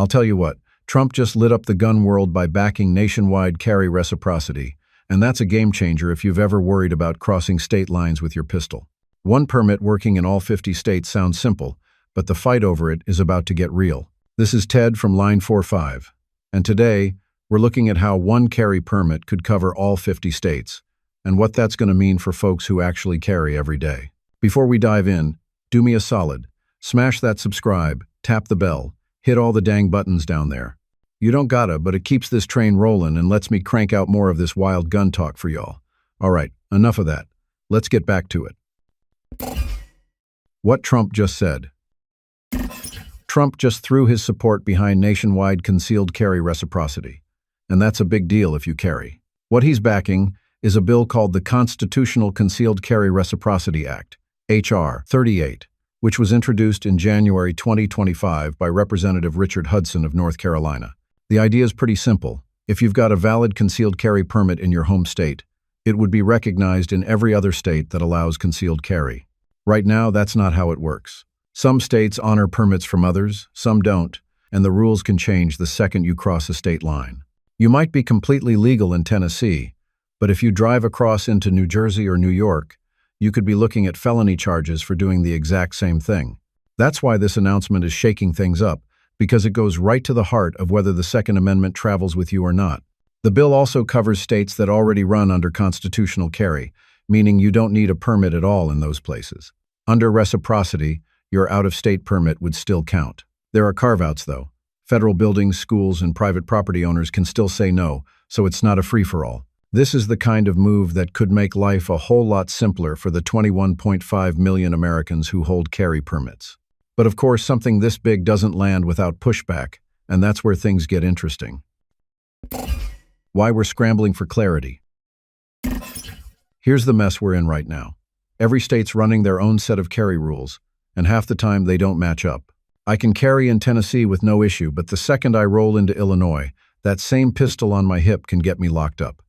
I'll tell you what, Trump just lit up the gun world by backing nationwide carry reciprocity, and that's a game changer if you've ever worried about crossing state lines with your pistol. One permit working in all 50 states sounds simple, but the fight over it is about to get real. This is Ted from Line 45, and today we're looking at how one carry permit could cover all 50 states, and what that's going to mean for folks who actually carry every day. Before we dive in, do me a solid. Smash that subscribe, tap the bell, hit all the dang buttons down there. You don't gotta, but it keeps this train rolling and lets me crank out more of this wild gun talk for y'all. All right, enough of that. Let's get back to it. What Trump just said. Trump just threw his support behind nationwide concealed carry reciprocity. And that's a big deal if you carry. What he's backing is a bill called the Constitutional Concealed Carry Reciprocity Act, H.R. 38, which was introduced in January 2025 by Representative Richard Hudson of North Carolina. The idea is pretty simple. If you've got a valid concealed carry permit in your home state, it would be recognized in every other state that allows concealed carry. Right now, that's not how it works. Some states honor permits from others, some don't, and the rules can change the second you cross a state line. You might be completely legal in Tennessee, but if you drive across into New Jersey or New York, you could be looking at felony charges for doing the exact same thing. That's why this announcement is shaking things up, because it goes right to the heart of whether the Second Amendment travels with you or not. The bill also covers states that already run under constitutional carry, meaning you don't need a permit at all in those places. Under reciprocity, your out-of-state permit would still count. There are carve-outs, though. Federal buildings, schools, and private property owners can still say no, so it's not a free-for-all. This is the kind of move that could make life a whole lot simpler for the 21.5 million Americans who hold carry permits. But of course, something this big doesn't land without pushback, and that's where things get interesting. Why we're scrambling for clarity. Here's the mess we're in right now. Every state's running their own set of carry rules, and half the time they don't match up. I can carry in Tennessee with no issue, but the second I roll into Illinois, that same pistol on my hip can get me locked up.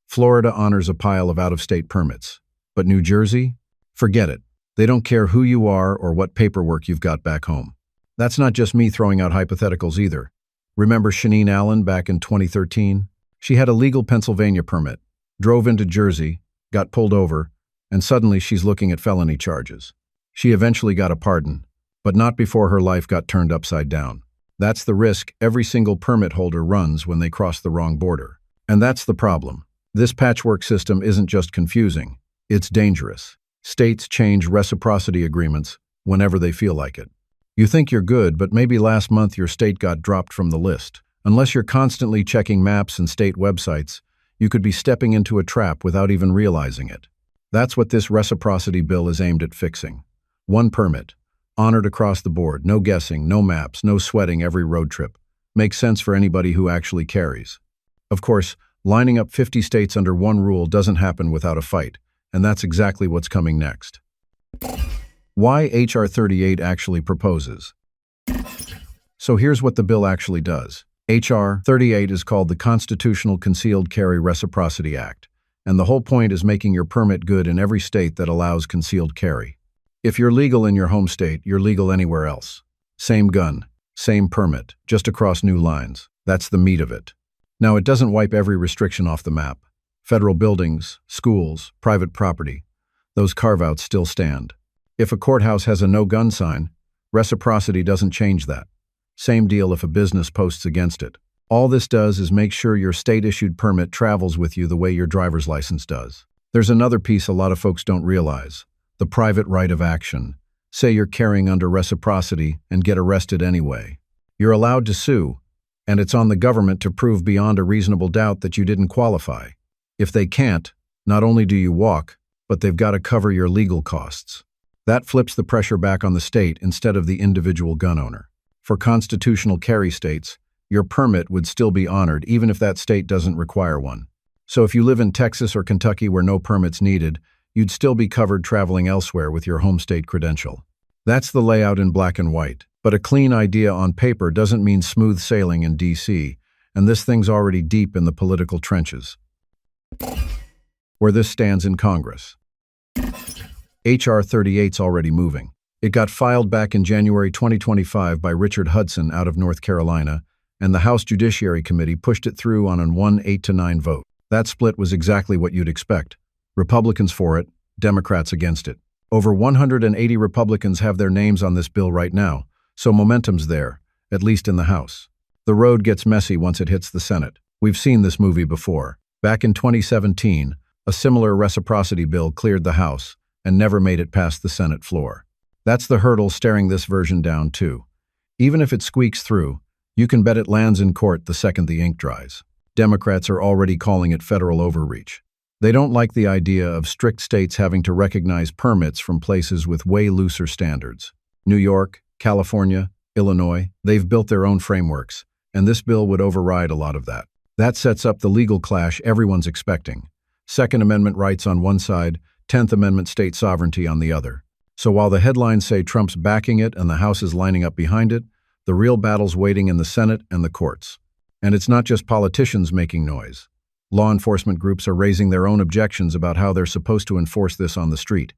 Florida honors a pile of out-of-state permits. But New Jersey? Forget it. They don't care who you are or what paperwork you've got back home. That's not just me throwing out hypotheticals either. Remember Shaneen Allen back in 2013? She had a legal Pennsylvania permit, drove into Jersey, got pulled over, and suddenly she's looking at felony charges. She eventually got a pardon, but not before her life got turned upside down. That's the risk every single permit holder runs when they cross the wrong border. And that's the problem. This patchwork system isn't just confusing, it's dangerous. States change reciprocity agreements whenever they feel like it. You think you're good, but maybe last month your state got dropped from the list. Unless you're constantly checking maps and state websites, you could be stepping into a trap without even realizing it. That's what this reciprocity bill is aimed at fixing. One permit, honored across the board, no guessing, no maps, no sweating every road trip. Makes sense for anybody who actually carries. Of course, lining up 50 states under one rule doesn't happen without a fight, and that's exactly what's coming next. Why H.R. 38 actually proposes. So here's what the bill actually does. H.R. 38 is called the Constitutional Concealed Carry Reciprocity Act, and the whole point is making your permit good in every state that allows concealed carry. If you're legal in your home state, you're legal anywhere else. Same gun, same permit, just across new lines. That's the meat of it. Now, it doesn't wipe every restriction off the map. Federal buildings, schools, private property, those carve-outs still stand. If a courthouse has a no-gun sign, reciprocity doesn't change that. Same deal if a business posts against it. All this does is make sure your state-issued permit travels with you the way your driver's license does. There's another piece a lot of folks don't realize. The private right of action. Say you're carrying under reciprocity and get arrested anyway. You're allowed to sue, and it's on the government to prove beyond a reasonable doubt that you didn't qualify. If they can't, not only do you walk, but they've got to cover your legal costs. That flips the pressure back on the state instead of the individual gun owner. For constitutional carry states, your permit would still be honored even if that state doesn't require one. So if you live in Texas or Kentucky where no permit's needed, you'd still be covered traveling elsewhere with your home state credential. That's the layout in black and white. But a clean idea on paper doesn't mean smooth sailing in D.C., and this thing's already deep in the political trenches. Where this stands in Congress. H.R. 38's already moving. It got filed back in January 2025 by Richard Hudson out of North Carolina, and the House Judiciary Committee pushed it through on a 1-8-9 vote. That split was exactly what you'd expect. Republicans for it, Democrats against it. Over 180 Republicans have their names on this bill right now, so momentum's there, at least in the House. The road gets messy once it hits the Senate. We've seen this movie before. Back in 2017, a similar reciprocity bill cleared the House and never made it past the Senate floor. That's the hurdle staring this version down too. Even if it squeaks through, you can bet it lands in court the second the ink dries. Democrats are already calling it federal overreach. They don't like the idea of strict states having to recognize permits from places with way looser standards. New York, California, Illinois, they've built their own frameworks, and this bill would override a lot of that. That sets up the legal clash everyone's expecting. Second Amendment rights on one side, 10th Amendment state sovereignty on the other. So while the headlines say Trump's backing it and the House is lining up behind it, the real battle's waiting in the Senate and the courts. And it's not just politicians making noise. Law enforcement groups are raising their own objections about how they're supposed to enforce this on the street.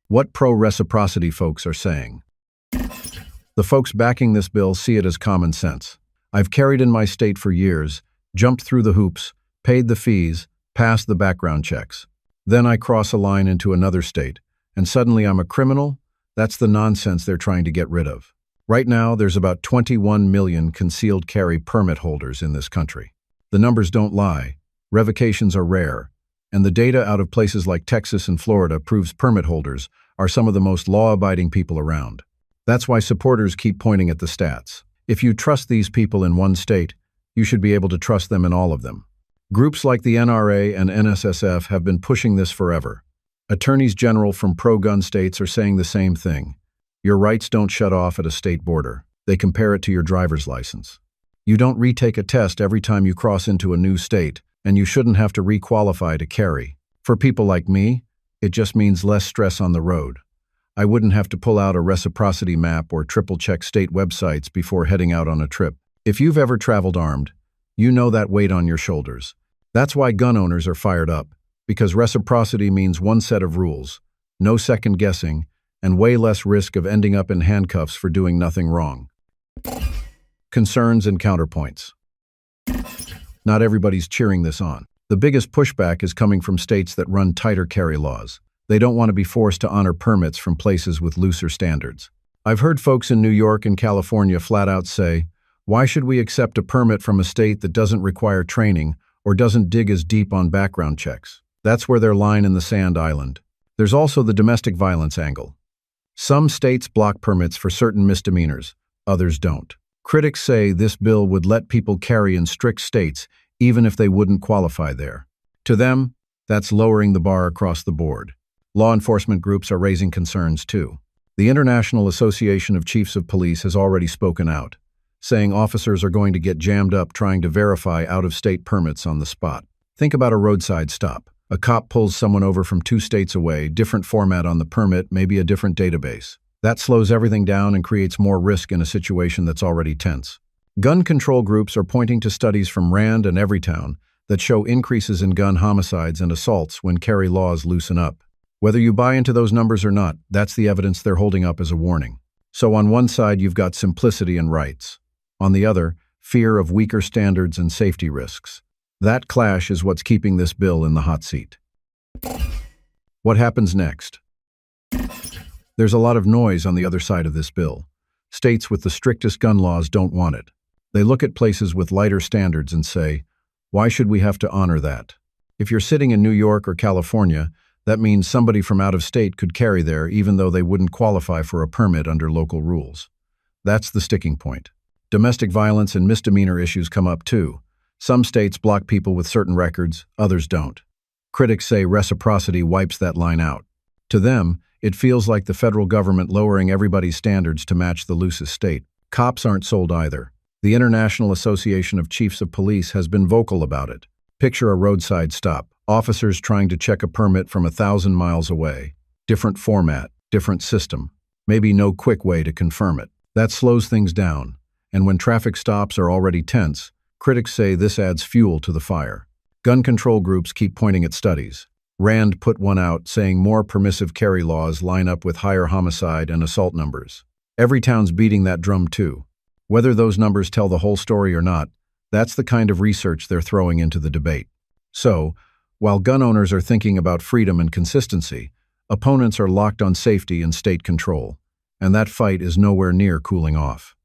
What pro-reciprocity folks are saying. The folks backing this bill see it as common sense. I've carried in my state for years, jumped through the hoops, paid the fees, passed the background checks. Then I cross a line into another state, and suddenly I'm a criminal? That's the nonsense they're trying to get rid of. Right now, there's about 21 million concealed carry permit holders in this country. The numbers don't lie, revocations are rare, and the data out of places like Texas and Florida proves permit holders are some of the most law-abiding people around. That's why supporters keep pointing at the stats. If you trust these people in one state, you should be able to trust them in all of them. Groups like the NRA and NSSF have been pushing this forever. Attorneys general from pro-gun states are saying the same thing. Your rights don't shut off at a state border. They compare it to your driver's license. You don't retake a test every time you cross into a new state, and you shouldn't have to re-qualify to carry. For people like me, it just means less stress on the road. I wouldn't have to pull out a reciprocity map or triple-check state websites before heading out on a trip. If you've ever traveled armed, you know that weight on your shoulders. That's why gun owners are fired up, because reciprocity means one set of rules, no second guessing, and way less risk of ending up in handcuffs for doing nothing wrong. Concerns and counterpoints. Not everybody's cheering this on. The biggest pushback is coming from states that run tighter carry laws. They don't want to be forced to honor permits from places with looser standards. I've heard folks in New York and California flat out say, why should we accept a permit from a state that doesn't require training or doesn't dig as deep on background checks? That's where their line in the sand island. There's also the domestic violence angle. Some states block permits for certain misdemeanors, others don't. Critics say this bill would let people carry in strict states even if they wouldn't qualify there. To them, that's lowering the bar across the board. Law enforcement groups are raising concerns too. The International Association of Chiefs of Police has already spoken out, saying officers are going to get jammed up trying to verify out-of-state permits on the spot. Think about a roadside stop. A cop pulls someone over from 2 states away, different format on the permit, maybe a different database. That slows everything down and creates more risk in a situation that's already tense. Gun control groups are pointing to studies from RAND and Everytown that show increases in gun homicides and assaults when carry laws loosen up. Whether you buy into those numbers or not, that's the evidence they're holding up as a warning. So on one side, you've got simplicity and rights. On the other, fear of weaker standards and safety risks. That clash is what's keeping this bill in the hot seat. What happens next? There's a lot of noise on the other side of this bill. States with the strictest gun laws don't want it. They look at places with lighter standards and say, why should we have to honor that? If you're sitting in New York or California, that means somebody from out of state could carry there even though they wouldn't qualify for a permit under local rules. That's the sticking point. Domestic violence and misdemeanor issues come up too. Some states block people with certain records, others don't. Critics say reciprocity wipes that line out. To them, it feels like the federal government lowering everybody's standards to match the loosest state. Cops aren't sold either. The International Association of Chiefs of Police has been vocal about it. Picture a roadside stop. Officers trying to check a permit from 1,000 miles away. Different format, different system. Maybe no quick way to confirm it. That slows things down. And when traffic stops are already tense, critics say this adds fuel to the fire. Gun control groups keep pointing at studies. Rand put one out saying more permissive carry laws line up with higher homicide and assault numbers. Every town's beating that drum too. Whether those numbers tell the whole story or not, that's the kind of research they're throwing into the debate. So, while gun owners are thinking about freedom and consistency, opponents are locked on safety and state control. And that fight is nowhere near cooling off.